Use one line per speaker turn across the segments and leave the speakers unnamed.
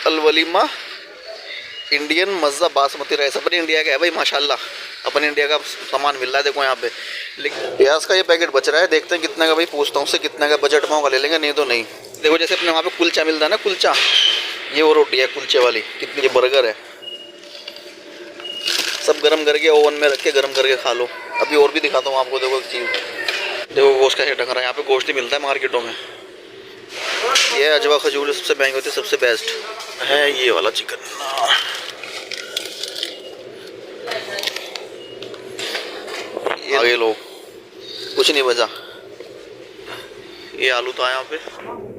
अल walima Indian मज़्ज़ा basmati rice अपने India का है भाई माशाल्लाह। अपने इंडिया का सामान मिल रहा है देखो यहाँ पे। लेकिन प्याज का ये पैकेट बच रहा है, देखते हैं कितने का भाई, पूछता हूँ उससे कितने का बजट में होगा, ले लेंगे नहीं तो नहीं। देखो जैसे अपने वहाँ पे कुलचा मिलता है ना, कुलचा, ये वो रोटी है कुलचे वाली, कितनी, ये बर्गर है, सब गर्म करके ओवन में रख के गर्म करके खा लो। अभी और भी दिखाता हूँ आपको, देखो एक चीज़, देखो गोश्त कैसे ढंग रहा है। यहाँ पे गोश्त ही मिलता है मार्केटों में। ये अजवा खजूर सबसे महंगी होती है, सबसे बेस्ट है ये वाला चिकन। आगे लो, कुछ नहीं बचा। ये आलू था यहाँ पे।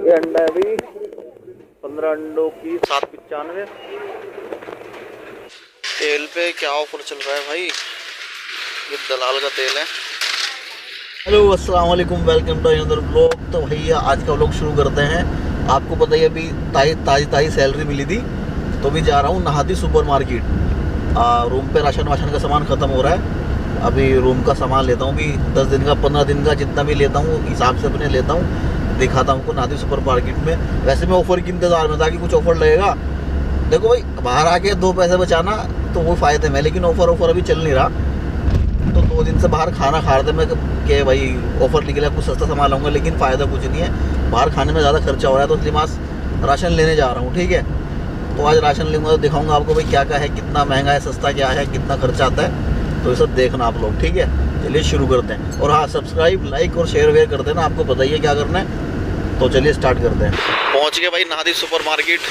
ये अंडा है भाई, 15 अंडों की 7.95। तेल पे क्या ऑफर चल रहा है भाई, ये दलाल का तेल है। हेलो अस्सलाम वालेकुम, वेलकम टू अनदर ब्लॉग। तो भैया आज का व्लॉग शुरू करते हैं। आपको पता ही अभी ताज़ी सैलरी मिली थी, तो भी जा रहा हूँ नहादी सुपर मार्केट। रूम पे राशन वाशन का सामान ख़त्म हो रहा है, अभी रूम का सामान लेता हूँ। भी 10 दिन का 15 दिन का जितना भी लेता हूँ हिसाब से अपने लेता हूँ, दिखाता हूँ नहादी सुपर मार्केट में। वैसे मैं ऑफ़र की इंतज़ार में था कि कुछ ऑफ़र लगेगा। देखो भाई, बाहर आके 2 पैसे बचाना तो वो फ़ायदे में, लेकिन ऑफ़र अभी चल नहीं रहा। तो 2 दिन से बाहर खाना खा रहे थे मैं कि भाई ऑफ़र निकला, कुछ सस्ता सामान लाऊंगा, लेकिन फ़ायदा कुछ नहीं है। बाहर खाने में ज़्यादा खर्चा हो रहा है, तो इसलिए मैं राशन लेने जा रहा हूँ। ठीक है, तो आज राशन लूँगा तो दिखाऊंगा आपको भाई क्या क्या है, कितना महंगा है, सस्ता क्या है, कितना खर्चा आता है, तो ये सब देखना आप लोग। ठीक है, चलिए शुरू करते हैं। और हाँ, सब्सक्राइब, लाइक और शेयर वेयर कर देना, आपको पता ही है क्या करना है। तो चलिए स्टार्ट करते हैं। पहुँच गए भाई नहादी सुपर मार्केट।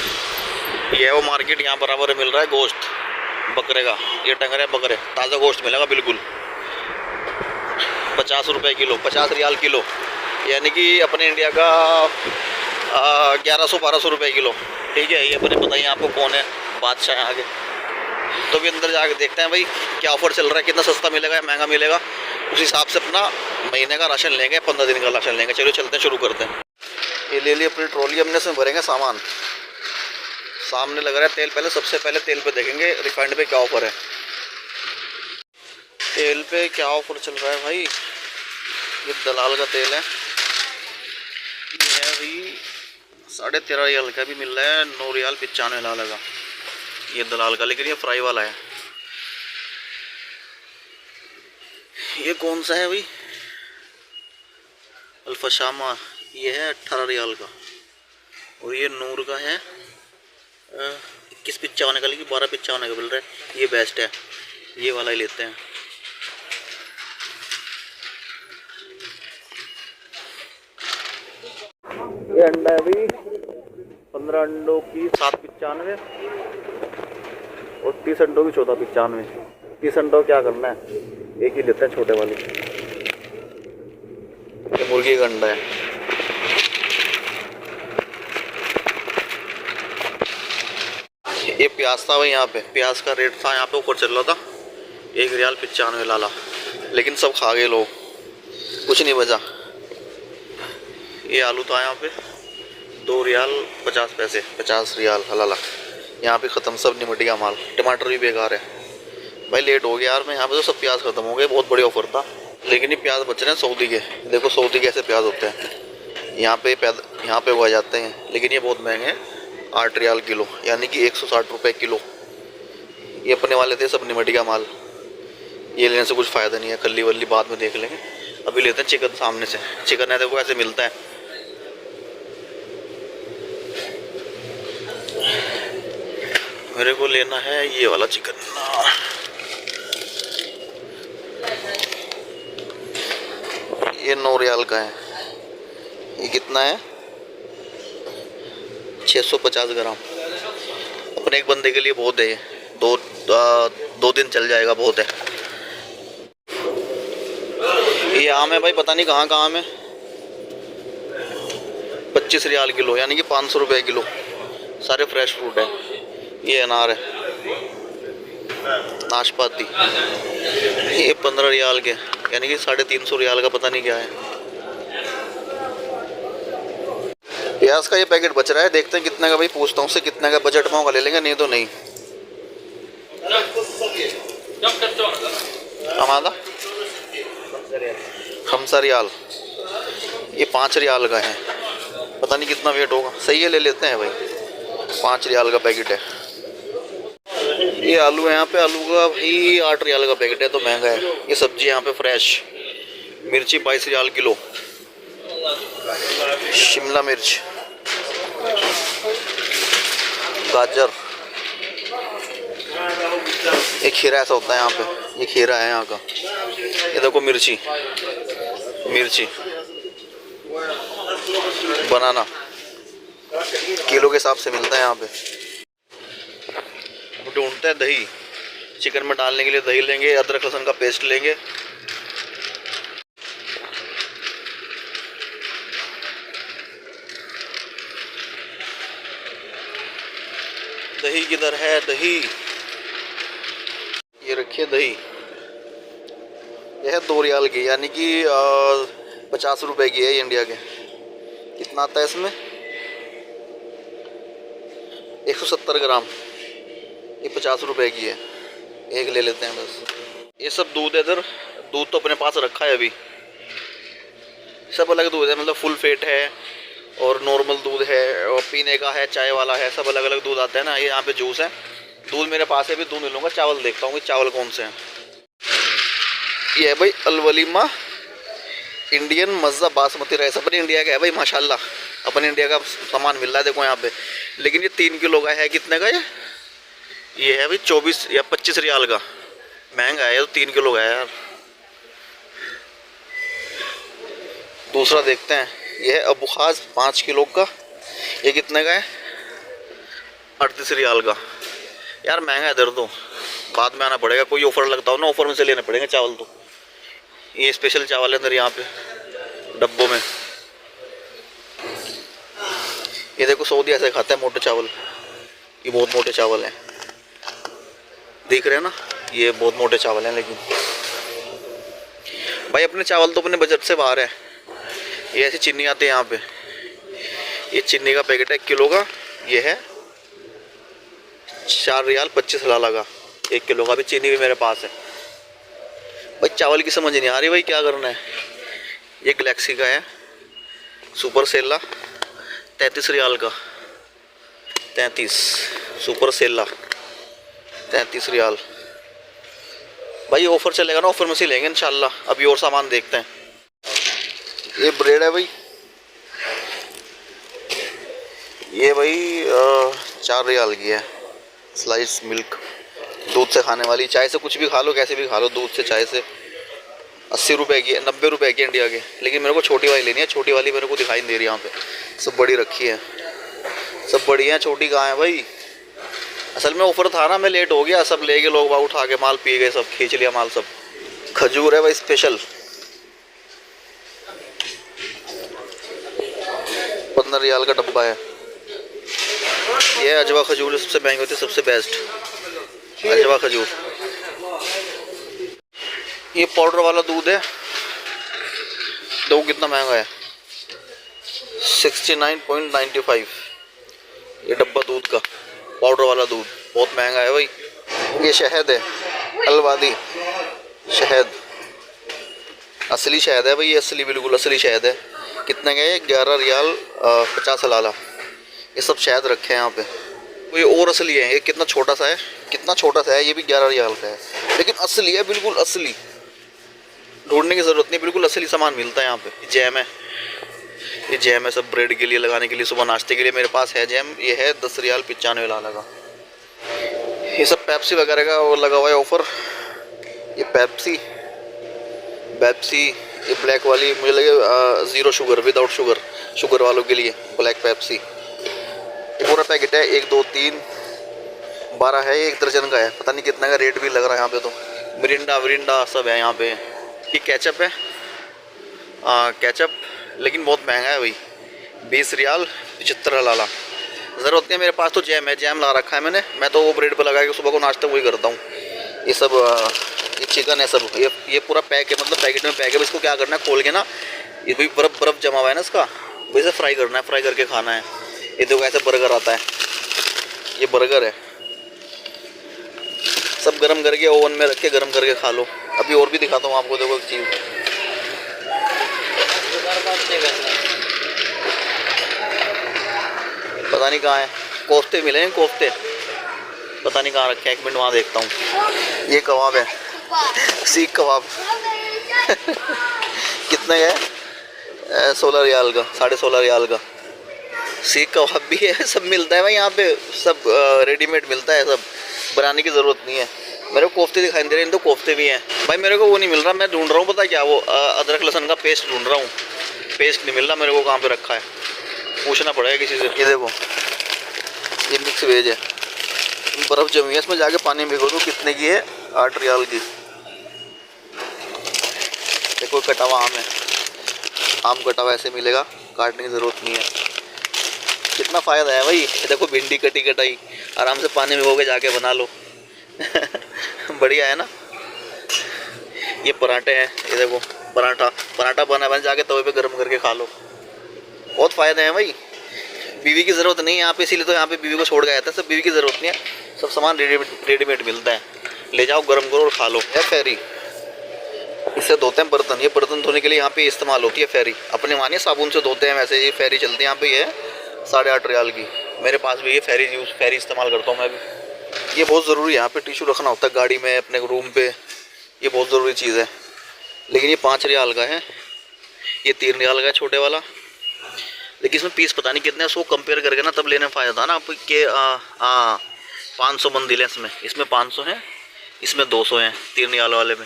ये है वो मार्केट, यहाँ बराबर मिल रहा है गोश्त बकरे का। ये टंग रहे बकरे, ताज़ा गोश्त मिलेगा बिल्कुल। 50 रुपये किलो, 50 रियाल किलो, यानी कि अपने इंडिया का 1100-1200 रुपये किलो। ठीक है, ये अपने बताइए आपको कौन है बादशाह यहाँ के। तो भी अंदर जाके देखते हैं भाई क्या ऑफ़र चल रहा है, कितना सस्ता मिलेगा या महंगा मिलेगा, उस हिसाब से अपना महीने का राशन लेंगे, 15 दिन का राशन लेंगे। चलो चलते हैं, शुरू करते हैं। ये ले लिए अपनी ट्रॉली, हमने इसमें भरेंगे सामान। सामने लग रहा है तेल, पहले सबसे पहले तेल पे देखेंगे रिफाइंड पे क्या ऑफ़र है। तेल पे क्या ऑफ़र चल रहा है भाई, ये दलाल का तेल है। ये है भाई 13.5 रियाल का भी मिल रहा है, 9 रियाल 95 लाल का, ये दलाल का। लेकिन ये फ्राई वाला है। ये कौन सा है भाई, अल्फाशामा, ये है 18 रियाल का। और ये नूर का है 21.55 का, लेकिन 12.55 का मिल रहा है। ये बेस्ट है, ये वाला ही लेते हैं। ये अंडा है भाई, 15 अंडों की 7.95 और 30 अंडों की 14.95। 30 अंडों क्या करना है, एक ही लेते हैं छोटे वाली। ये मुर्गी का अंडा है। ये प्याज था भाई, यहाँ पे प्याज का रेट था, यहाँ पे ऊपर चल रहा था 1 रियाल 95 लाला, लेकिन सब खा गए लोग, कुछ नहीं बचा। ये आलू था यहाँ पे 2 रियाल 50 पैसे, 50 रियाल हलाला, यहाँ पे ख़त्म, सब निमटी का माल। टमाटर भी बेकार है भाई, लेट हो गया यार। मैं यहाँ पे तो सब प्याज ख़त्म हो गए, बहुत बड़ी ऑफर था। लेकिन ये प्याज बच रहे हैं सऊदी के, देखो सऊदी कैसे प्याज होते हैं, यहाँ पे उगाए जाते हैं, लेकिन ये बहुत महंगे हैं, 8 रियाल किलो, यानी कि 160 रुपये किलो। ये अपने वाले थे सब निमटी का माल, ये लेने से कुछ फ़ायदा नहीं है, कल्ली वल्ली बाद में देख लेंगे। अभी लेते हैं चिकन। सामने से चिकन है, देखो ऐसे मिलता है। मेरे को लेना है ये वाला चिकन। ये 9 रियाल का है। ये कितना है, 650 ग्राम। अपने एक बंदे के लिए बहुत है ये, 2 दिन चल जाएगा, बहुत है। ये आम है भाई, पता नहीं कहाँ का आम है, 25 रियाल किलो, यानी कि 500 रुपये किलो। सारे फ्रेश फ्रूट है। ये अनार है, नाशपाती, ये 15 रियाल के, यानी कि 350 रियाल का, पता नहीं क्या है। प्याज का ये पैकेट बच रहा है, देखते हैं कितने का भाई, पूछता हूँ उससे कितने का बजट में होगा, ले लेंगे नहीं तो नहीं। हमारा 5 रियाल, ये 5 रियाल का है, पता नहीं कितना वेट होगा। सही है, ले लेते हैं भाई। 5 रियाल का पैकेट है। ये आलू है यहाँ पे, आलू का भाई 8 रियाल का पैकेट है, तो महंगा है। ये सब्जी यहाँ पे फ्रेश, मिर्ची 22 रियाल किलो, शिमला मिर्च, गाजर, एक खीरा ऐसा होता है यहाँ पे, ये खीरा है यहाँ का। ये देखो मिर्ची, मिर्ची, बनाना किलो के हिसाब से मिलता है यहाँ पे। ढूंढते हैं दही, चिकन में डालने के लिए दही लेंगे, अदरक लहसुन का पेस्ट लेंगे। दही किधर है? दही, ये रखिए दही। यह है 2 रियाल की, यानी कि 50 रुपए की है ये इंडिया के। कितना आता है इसमें? 170 ग्राम। ये 50 रुपए की है, एक ले लेते हैं बस। ये सब दूध है इधर, दूध तो अपने पास रखा है अभी। सब अलग दूध है, मतलब फुल फेट है और नॉर्मल दूध है और पीने का है, चाय वाला है, सब अलग अलग दूध आता है ना। ये यहाँ पे जूस है, दूध मेरे पास है, भी दूध मिलूंगा। चावल देखता हूँ कि चावल कौन से हैं। ये है भाई अलवलीमा इंडियन मज़्ज़ा बासमती राइस, अपने इंडिया का है भाई माशाल्लाह, अपने इंडिया का सामान मिल रहा है देखो यहाँ पे। लेकिन ये 3 किलो का है। कितने का ये है भाई 24 या 25 रियाल का। महंगा है, ये तो 3 किलो का है यार। दूसरा देखते हैं, ये है अबू खास 5 किलो का। ये कितने का है? 38 रियाल का। यार महंगा है इधर, तो बाद में आना पड़ेगा, कोई ऑफर लगता हो ना, ऑफर में से लेने पड़ेंगे चावल। तो ये स्पेशल चावल है अंदर यहाँ पे डब्बों में। ये देखो सऊदी ऐसे खाता है मोटे चावल, ये बहुत मोटे चावल हैं, देख रहे हैं ना, ये बहुत मोटे चावल हैं। लेकिन भाई अपने चावल तो अपने बजट से बाहर है। ये ऐसी चीनी आती है यहाँ पे, ये चीनी का पैकेट है 1 किलो का, ये है 4 रियाल 25 हलाला का 1 किलो का। भी चीनी भी मेरे पास है भाई। चावल की समझ नहीं आ रही भाई, क्या करना है। ये गैलेक्सी का है सुपर सेला 33 रियाल का, 33 सुपर सेला 33 रियाल। भाई ऑफर चलेगा ना, ऑफर में से लेंगे इंशाल्लाह। अभी और सामान देखते हैं। ये ब्रेड है भाई, ये भाई 4 रियाल की है। स्लाइस मिल्क, दूध से खाने वाली, चाय से कुछ भी खा लो, कैसे भी खा लो, दूध से चाय से। 80 रुपए की है, 90 रुपए की इंडिया के। लेकिन मेरे को छोटी वाली लेनी है, छोटी वाली मेरे को दिखाई नहीं दे रही यहाँ पे। सब बड़ी रखी है, सब बड़ी है, छोटी कहाँ है भाई। असल में ऑफर था ना, मैं लेट हो गया, सब ले गए लोग, बाग उठा के माल पी गए, सब खींच लिया माल सब। खजूर है भाई स्पेशल, 15 रियाल का डब्बा है। ये अजवा खजूर सबसे महंगी होती है, सबसे बेस्ट अजवा खजूर। ये पाउडर वाला दूध है, देखो कितना महंगा है, 69.95 ये डब्बा दूध का, पाउडर वाला दूध बहुत महंगा है भाई। ये शहद है, अलवादी शहद, असली शहद है भाई, ये असली बिल्कुल असली शहद है। कितने का है? 11 रियाल 50 हलाला। ये सब शहद रखे हैं यहाँ पे। कोई और असली है, ये कितना छोटा सा है, कितना छोटा सा है, ये भी 11 रियाल का है, लेकिन असली है, बिल्कुल असली। ढूंढने की ज़रूरत नहीं, बिल्कुल असली सामान मिलता है यहाँ पे। जैम है, ये जैम है सब ब्रेड के लिए लगाने के लिए, सुबह नाश्ते के लिए मेरे पास है जैम। ये है 10 रियाल 95 हलाला का। ये सब पेप्सी वगैरह का वो लगा हुआ है ऑफर। ये पेप्सी, ये ब्लैक वाली मुझे लगे 0 शुगर, विदाउट शुगर, शुगर वालों के लिए ब्लैक पेप्सी। ये पूरा पैकेट है 1 2 3 12 है, 1 दर्जन का है, पता नहीं कितना का रेट भी लग रहा है यहाँ पे। तो मिरिंडा सब है यहाँ पे। ये केचप है, केचप, लेकिन बहुत महंगा है भाई, 20 रियाल 75 हलाला। ज़रूरत नहीं है, मेरे पास तो जैम है, जैम ला रखा है मैंने, मैं तो वो ब्रेड पर लगा के सुबह को नाश्ता वही करता हूँ। ये सब ये चिकन है सब, ये पूरा पैक है, मतलब पैकेट में पैक है। इसको क्या करना है, खोल के ना, ये भी बर्फ़ जमा हुआ है ना इसका, वैसे फ्राई करना है, फ्राई करके खाना है। ये देखो ऐसे बर्गर आता है, ये बर्गर है, सब गरम करके ओवन में रख के गरम करके खा लो। अभी और भी दिखाता हूँ आपको, देखो एक चीज़, पता नहीं कहाँ है, कोफ्ते मिले हैं, कोफ्ते पता नहीं कहाँ रखे हैं, 1 मिनट वहाँ देखता हूँ। ये कबाब है, सीख कबाब कितने का है? 16 रियाल का, 16.5 रियाल का। सीख कबाब भी है, सब मिलता है भाई यहाँ पे, सब रेडीमेड मिलता है, सब बनाने की ज़रूरत नहीं है। मेरे को कोफ्ते दिखाई दे रहे हैं, तो कोफ्ते भी हैं भाई। मेरे को वो नहीं मिल रहा, मैं ढूंढ रहा हूँ पता क्या, वो अदरक लहसुन का पेस्ट ढूंढ रहा हूँ, पेस्ट नहीं मिल रहा मेरे को, कहाँ पे रखा है, पूछना पड़ेगा किसी से। ये देखो, ये मिक्स वेज है, बर्फ़ जमी है, इसमें जाके पानी में भिगो दो। कितने की है? 8 रियाल की। देखो कटा हुआ आम है, आम कटा हुआ ऐसे मिलेगा, काटने की ज़रूरत नहीं है। कितना फ़ायदा है भाई। देखो भिंडी कटी कटाई, आराम से पानी में भिगो के जाके बना लो बढ़िया है ना। ये पराठे हैं, ये देखो पराठा बना जाके तवे पे गर्म करके खा लो, बहुत फ़ायदे हैं भाई। बीवी की ज़रूरत नहीं है यहाँ पे, इसीलिए तो यहाँ पे बीवी को छोड़ के आया था। सब बीवी की ज़रूरत नहीं है, सब सामान रेडीमेड मिलता है, ले जाओ गर्म करो और खा लो। है फेरी, इससे धोते हैं बर्तन, ये बर्तन धोने के लिए यहाँ पे इस्तेमाल होती है फेरी। अपने मानिए साबुन से धोते हैं, वैसे ये फेरी चलती है यहाँ पे। ये 8.5 रियाल की, मेरे पास भी ये फेरी इस्तेमाल करता हूँ मैं भी। ये बहुत ज़रूरी है, यहाँ पे टिशू रखना होता है गाड़ी में, अपने रूम पे, ये बहुत ज़रूरी चीज़ है। लेकिन ये 5 रियाल का है, ये 3 रियाल का है छोटे वाला। लेकिन इसमें पीस पता नहीं कितने हैं, उसको कंपेयर करके ना तब लेने में फ़ायदा था ना आपके। 500 बंदिल है इसमें 500 हैं, इसमें 200 हैं 3 रियाल वाले में।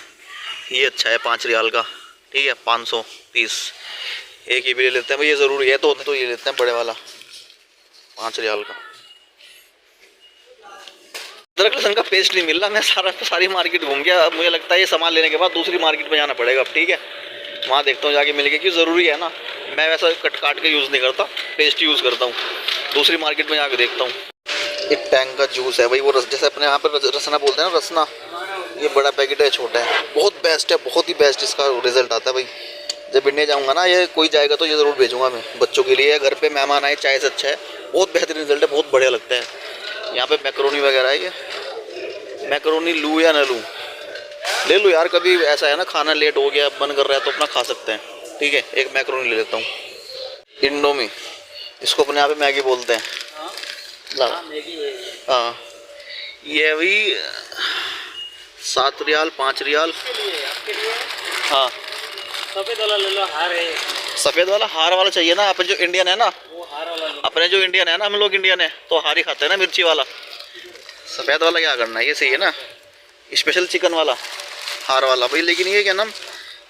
ये अच्छा है 5 रियाल का, ठीक है, 500 पीस। एक ये भी ले लेते हैं भाई, ये ज़रूरी है तो ये लेते हैं बड़े वाला 5 रियाल का। अदरक लहसुन का पेस्ट नहीं मिल रहा, मैं सारी मार्केट घूम गया। मुझे लगता है ये सामान लेने के बाद दूसरी मार्केट में जाना पड़ेगा अब, ठीक है। वहाँ देखता हूँ जाके मिल गया, क्योंकि ज़रूरी है ना। मैं वैसा काट के यूज़ नहीं करता, पेस्ट यूज़ करता हूँ। दूसरी मार्केट में जाके देखता हूँ। एक टैंक का जूस है भाई, वो जैसे अपने यहाँ पर रसना बोलते हैं ना, रसना। ये बड़ा पैकेट है, छोटा है, बहुत बेस्ट है, बहुत ही बेस्ट इसका रिजल्ट आता है भाई। जब इंडिया जाऊँगा ना, ये कोई जाएगा तो ये ज़रूर भेजूँगा मैं बच्चों के लिए, या घर पे मेहमान आए, चाय से अच्छा है। बहुत बेहतरीन रिजल्ट है, बहुत बढ़िया लगता है। यहाँ पे मैकरोनी वगैरह है, ये मैकरोनी लूँ या न लूँ, ले लो यार। कभी ऐसा है ना, खाना लेट हो गया, मन कर रहा है तो अपना खा सकते हैं, ठीक है। एक मैकरोनी ले लेता हूँ, इंडोमी, इसको अपने यहाँ पे मैगी बोलते हैं। हाँ, ये भी 7 रियाल 5 रियाल। हाँ,
सफेद वाला ले लो, हार है।
सफ़ेद वाला हार वाला चाहिए ना, अपन जो इंडियन है ना,
वो हार वाला
अपने जो इंडियन है ना, हम लोग इंडियन है तो हार ही खाते हैं ना, मिर्ची वाला। सफ़ेद वाला क्या करना है, ये सही है ना, स्पेशल चिकन वाला, हार वाला भाई। लेकिन ये क्या नाम,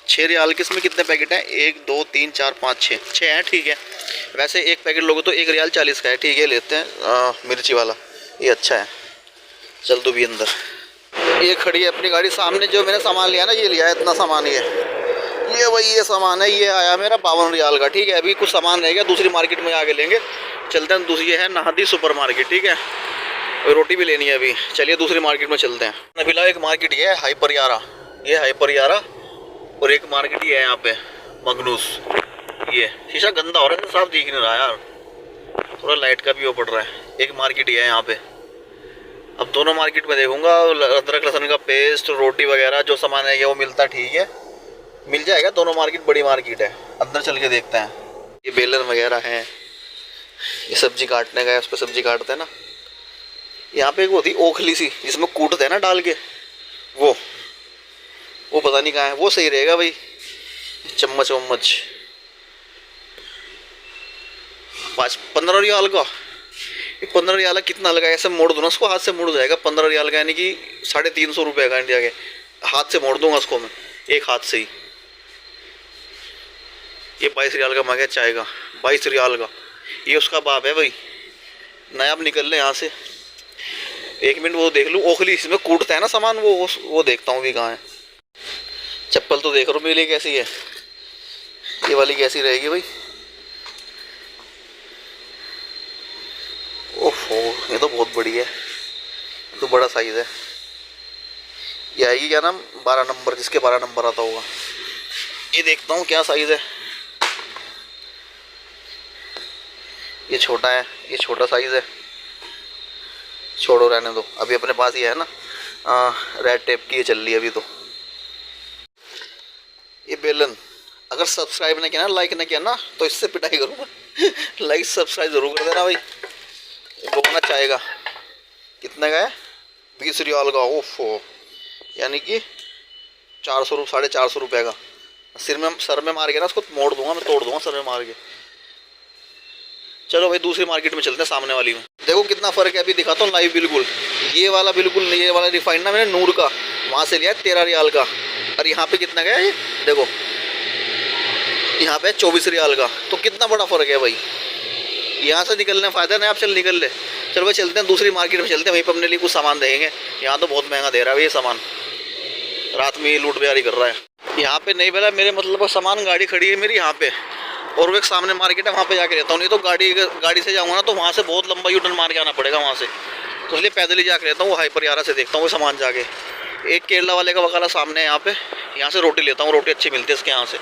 6 रियाल के इसमें कितने पैकेट हैं? 1 2 3 4 5 6 हैं, ठीक है। वैसे एक पैकेट लोगे तो 1 रियाल 40 का है, ठीक है, लेते हैं मिर्ची वाला, ये अच्छा है। चल तो भी अंदर, ये खड़ी है अपनी गाड़ी सामने। जो मैंने सामान लिया ना, ये लिया है इतना सामान, ये वही ये सामान है, ये आया मेरा 52 रियाल का, ठीक है। अभी कुछ सामान रह गया, दूसरी मार्केट में आके लेंगे, चलते हैं। दूसरी है नहादी सुपर मार्केट, ठीक है। और रोटी भी लेनी है अभी, चलिए दूसरी मार्केट में चलते हैं। अभी ला एक मार्केट ये है हाइपर यारा, ये हाइपर यारा, और एक मार्केट ये है यहाँ पे मगनूस। ये शीशा गंदा हो रहा है, साफ दिख नहीं रहा यार, थोड़ा लाइट का भी वो पड़ रहा है। एक मार्केट ये है यहाँ पे। अब दोनों मार्केट में देखूंगा, अदरक लहसुन का पेस्ट, रोटी वगैरह जो सामान है वो मिलता, ठीक है, मिल जाएगा। दोनों मार्केट बड़ी मार्केट है, अंदर चल के देखते हैं। ये बेलन वगैरह हैं, ये सब्जी काटने का है, उस पर सब्जी काटते हैं ना। यहाँ पे एक वो थी ओखली सी, जिसमें कूटते हैं ना डाल के, वो पता नहीं कहाँ है, वो सही रहेगा भाई। चम्मच 15 रियाल का। 15 रियाल कितना लगा, ऐसे मोड़ दूँ ना उसको, हाथ से मोड़ जाएगा 15 रियाल का, यानी कि 350 रुपये का इंडिया के। हाथ से मोड़ दूंगा उसको मैं, एक हाथ से ही। ये 22 रियाल का मांगे चाय का, 22 रियाल का। ये उसका बाप है भाई, नायाब निकल ले यहाँ से। 1 मिनट वो देख लूँ, ओखली इसमें कूटता है ना सामान, वो देखता हूँ भी कहाँ है। चप्पल तो देख रहा हूँ मेरे लिए कैसी है, ये वाली कैसी रहेगी भाई। ओहो, ये तो बहुत बड़ी है, तो बड़ा साइज़ है। ये आएगी क्या नाम, 12 नंबर, जिसके 12 नंबर आता होगा। ये देखता हूँ क्या साइज़ है। ये छोटा है, ये छोटा साइज़ है, छोड़ो रहने दो। अभी अपने पास ये है ना, रेड टेप की ये चल रही है अभी तो। ये बेलन, अगर सब्सक्राइब नहीं किया ना, लाइक नहीं किया ना, तो इससे पिटाई करूँगा लाइक सब्सक्राइब जरूर कर देना भाई। बोना चाय का कितने का है? 20 रियाल का। ओफो, यानी कि 400 रुपये का। सर में मार के ना उसको मोड़ दूंगा मैं, तोड़ दूंगा सर में मार के। चलो भाई दूसरी मार्केट में चलते हैं, सामने वाली में। देखो कितना फ़र्क है, अभी दिखाता हूँ लाइव। बिल्कुल ये वाला, बिल्कुल ये वाला रिफाइंड ना मैंने नूर का वहाँ से लिया है 13 रियाल का। और यहाँ पे कितना का है ये देखो, यहाँ पे 24 रियाल का। तो कितना बड़ा फ़र्क है भाई। यहाँ से निकलने फ़ायदा नहीं, आप चल निकल ले। चलो भाई चलते हैं दूसरी मार्केट में चलते हैं, वहीं पर अपने लिए कुछ सामान देखेंगे। यहाँ तो बहुत महंगा दे रहा है भाई ये सामान, रात में ये लूट बेहारी कर रहा है। यहाँ पे नहीं बेला मेरे मतलब सामान, गाड़ी खड़ी है मेरी यहाँ पे, और वो एक सामने मार्केट है वहाँ पे जाके रहता हूँ। नहीं तो गाड़ी से जाऊँगा ना तो वहाँ से बहुत लंबा यूटर्न मार के आना पड़ेगा वहाँ से, तो इसलिए पैदल ही जाके रहता हूँ। वो हाइपर यारा से देखता हूँ वो सामान जाके। एक केरला वाले का बकाला सामने है यहाँ पे, यहाँ से रोटी लेता हूँ, रोटी अच्छी मिलती है इसके यहाँ से।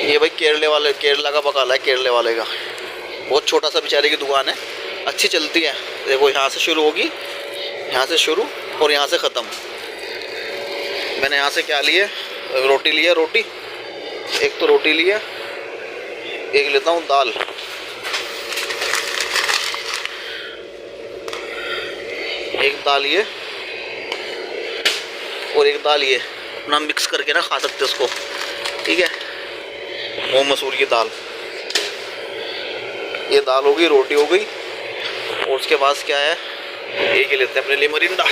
ये भाई केरला का बकाला है, केरले वाले का। बहुत छोटा सा बेचारे की दुकान है, अच्छी चलती है। देखो यहाँ से शुरू होगी, यहाँ से शुरू और यहाँ से ख़त्म। मैंने यहाँ से क्या लिए, रोटी लिया, रोटी एक तो रोटी लिया, एक लेता हूँ दाल, एक दाल ये और एक दाल ये, अपना मिक्स करके ना खा सकते उसको, ठीक है। मूंग मसूर की दाल, ये दाल हो गई, रोटी हो गई। और उसके बाद क्या है, एक ही लेते हैं अपने लिए मरिंडा,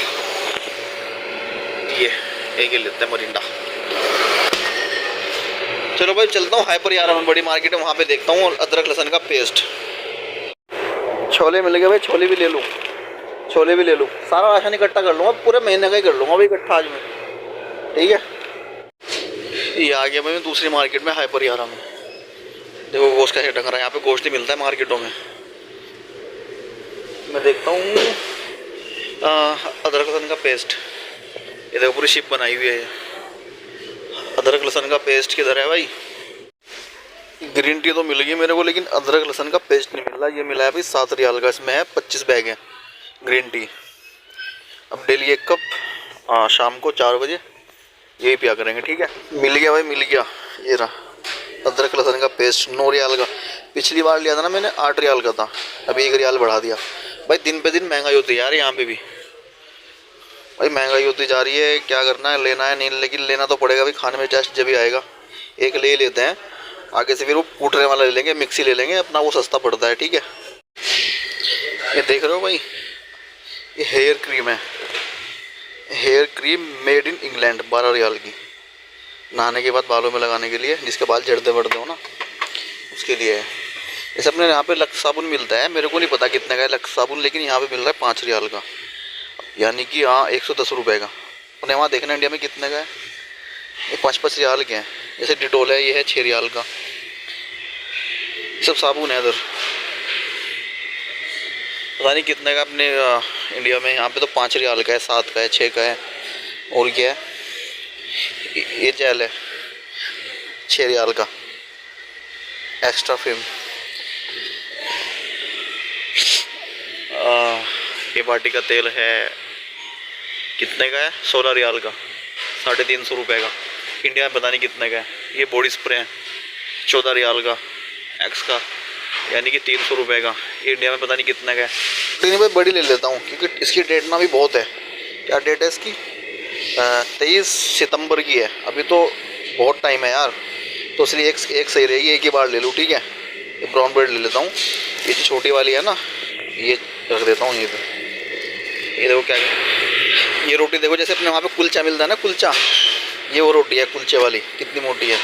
ये एक ही लेते हैं मरिंडा। चलो भाई चलता हूँ हाइपर यारा में, बड़ी मार्केट है वहाँ पे देखता हूँ। और अदरक लहसुन का पेस्ट, छोले मिल गए भाई, छोले भी ले लूँ, छोले भी ले लूँ। सारा राशन इकट्ठा कर लूँगा, पूरे महीने का ही कर लूँगा भाई इकट्ठा आज में, ठीक है। ये आ गया भाई मैं दूसरी मार्केट में, हाइपर यारा में। देखो गोश्त का टंग रहा है, यहाँ पे गोश्त ही मिलता है मार्केटों में। मैं देखता हूँ अदरक लहसुन का पेस्ट, ये देखो पूरी शिप बनाई हुई है ये। अदरक लहसुन का पेस्ट किधर है भाई? ग्रीन टी तो मिल गई मेरे को, लेकिन अदरक लहसुन का पेस्ट नहीं मिल रहा। ये मिला है भाई 7 रियाल का, इसमें है 25 बैग है ग्रीन टी। अब डेली एक कप शाम को 4 बजे यही पिया करेंगे, ठीक है। मिल गया भाई, मिल गया। ये रहा अदरक लहसुन का पेस्ट, 9 रियाल का। पिछली बार लिया था ना मैंने 8 रियाल का था, अभी 1 रियाल बढ़ा दिया। भाई दिन पे दिन महंगाई होती है यार, यहाँ पे भी भाई महंगाई होती जा रही है। क्या करना है, लेना है नहीं, लेकिन लेना तो पड़ेगा भाई, खाने में टेस्ट जब भी आएगा। एक ले लेते हैं, आगे से फिर वो कूटने वाला ले लेंगे, मिक्सी ले लेंगे अपना, वो सस्ता पड़ता है, ठीक है। ये देख रहे हो भाई, ये हेयर क्रीम है, hair cream made in England, 12 riyal की। नहाने के बाद बालों में लगाने के लिए, जिसके बाल झड़ते बढ़ते हो ना, उसके लिए है। इस अपने यहाँ पे लक्स साबुन मिलता है, मेरे को नहीं पता कितने का है लक्स साबुन, लेकिन यहाँ पे मिल रहा है 5 रियाल का, यानी कि हाँ 110 रुपये का। अपने वहाँ देखना इंडिया में कितने का है, ये 5-5 रियाल के हैं। जैसे डिटोल है, ये है 6 रियाल का। सब साबुन है इधर, पता नहीं कितने का अपने इंडिया में। यहाँ पे तो 5 रियाल का है, 7 का है, 6 का है। और क्या है, ये जेल है 6 रियाल का, एक्स्ट्रा फिल्म। ये बाटी का तेल है, कितने का है, 16 रियाल का, 350 रुपये का। इंडिया में पता नहीं कितने का है। ये बॉडी स्प्रे है 14 रियाल का, एक्स का, यानी कि 300 रुपये का। ये इंडिया में पता नहीं कितने का है। लेकिन भाई बड़ी ले लेता हूँ, क्योंकि इसकी डेट ना भी बहुत है। क्या डेट है इसकी? 23 सितंबर की है, अभी तो बहुत टाइम है यार, तो इसलिए एक सही रहेगी, एक ही बार ले लूँ, ठीक है। ये ब्राउन ब्रेड ले लेता हूँ, ये जो छोटी वाली है ना, ये रख देता हूँ यहीं पर। ये देखो क्या, ये रोटी देखो, जैसे अपने वहाँ पे कुलचा मिलता है ना, कुलचा, ये वो रोटी है कुलचे वाली, कितनी मोटी है।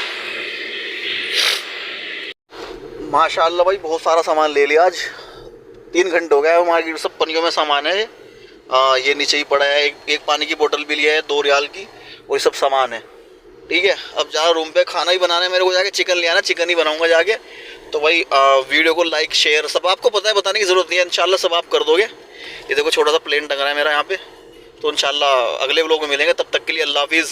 माशाल्लाह भाई बहुत सारा सामान ले लिया आज, 3 घंटे हो गया। मार्केट सब पनियों में सामान है। ये नीचे ही पड़ा है, एक पानी की बोतल भी लिया है 2 रियाल की, और ये सब सामान है, ठीक है। अब जा रूम पे खाना ही बनाना है मेरे को, जाके चिकन ले आना, चिकन ही बनाऊंगा जाके। तो भाई वीडियो को लाइक शेयर सब आपको पता है, बताने की ज़रूरत नहीं है, इंशाल्लाह सब आप कर दोगे। ये देखो छोटा सा प्लेन टंग रहा है मेरा यहाँ पे। तो इंशाल्लाह अगले व्लॉग में मिलेंगे, तब तक के लिए अल्लाह हाफिज़।